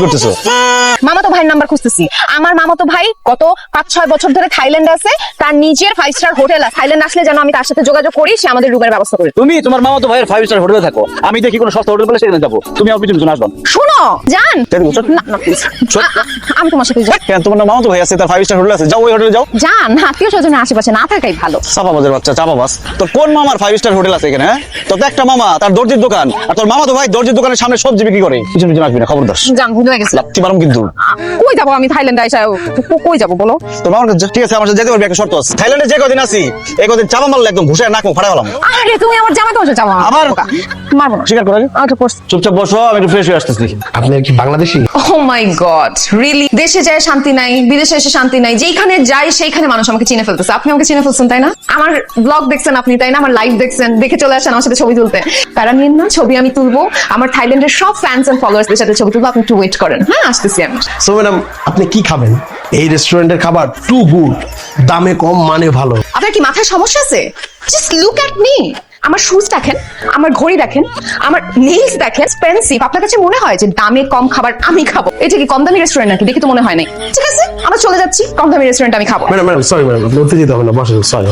করতেছো? মামাতো ভাইয়ের নাম্বার খুঁজতেছি। আমার মামাতো ভাই গত 5-6 বছর ধরে থাইল্যান্ডে আছে, তার নিজের 5 স্টার হোটেল আছে। থাইল্যান্ড আসলে যেন আমি তার সাথে যোগাযোগ করি, সে আমাদের রুমের ব্যবস্থা করে। তুমি তোমার মামা তো ভাইয়ের 5 স্টার হোটেলে থাকো, আমি দেখি কোনো সস্তা হোটেল বলে সেখানে যাবো, তুমি আমার পিছনে আসবা। শোনো জান, তাই বলছো? না না প্লিজ, আমি তোমার সাথে যাই। কেন, তোমার মামা তো ভাই আছে, তার 5 স্টার হোটেল আছে, যাও ওই হোটেলে যাও। জান, আত্মীয় স্বজনের আশেপাশে না থাকাই ভালো। চাপাবাজের বাচ্চা, চাপাবাজ। তোর কোন মামার 5 স্টার হোটেল আছে এখানে? হ্যাঁ, তোর তো একটা মামা, তার দর্জির দোকান, আর তোর মামা তো ভাই দর্জির দোকানের সামনে সবজি বিক্রি করে। পিছনে পিছনে আসবি না, খবরদার। জান, ভুলে গেছি। লাত্তি মারুম কিন্তু। কই যাবো আমি থাইল্যান্ডে আইসা? কই যাবো বলো? তোর মামার কাছে ঠিক আছে, আমার সাথে যেতে পারবি, একটা শর্ত আছে। থাইল্যান্ডে যে কদিন আছি এই কদিন চাপা মারলে একদম ঘুষে নাক মুখ ফাটা গেলাম। আরে তুমি আমার জামাই তো যাবো আবার মারবো না। স্বীকার করে আচ্ছা পোস্ট। চুপচাপ বসো, আমি একটু ফ্রেশ হয়ে আসতেছি। আপনি কি বাংলাদেশী? ও মাই গড, রিয়েলি? দেশে যায় শান্তি নাই, বিদেশে এসে শান্তি নাই, যেখানে যাই সেইখানে মানুষ আমাকে চিনে ফেলতেছে। আপনি আমাকে চিনে ফেলছেন তাই না? আমার ব্লগ দেখছেন আপনি তাই না? আমার লাইভ দেখছেন, দেখে চলে আসেন আমার সাথে ছবি তুলতে। প্যারা নিন না, ছবি আমি তুলবো। আমার থাইল্যান্ডের সব ফ্যান্স এন্ড ফলোয়ার্সদের সাথে ছবি তুলবো। আপনি একটু ওয়েট করেন, হ্যাঁ আসতেছি আমি। সো ম্যাডাম, আপনি কি খাবেন? এই রেস্টুরেন্টের খাবার টু গুড, দামে কম মানে ভালো। আপনার কি মাথায় সমস্যা আছে? Just look at me. আমার শুজ দেখেন, আমার ঘড়ি দেখেন, আমার নেইলস দেখেন, এক্সপেন্সিভ। আপনার কাছে মনে হয় যে দামে কম খাবার আমি খাবো? এটা কি কম দামি রেস্টুরেন্ট নাকি? দেখে তো মনে হয় নাই। ঠিক আছে, আমরা চলে যাচ্ছি, কম দামি রেস্টুরেন্ট আমি খাবো। ম্যাডাম সরি ম্যাডাম, আপনি উঠতে যেতে হবে না, বসেন, সরি।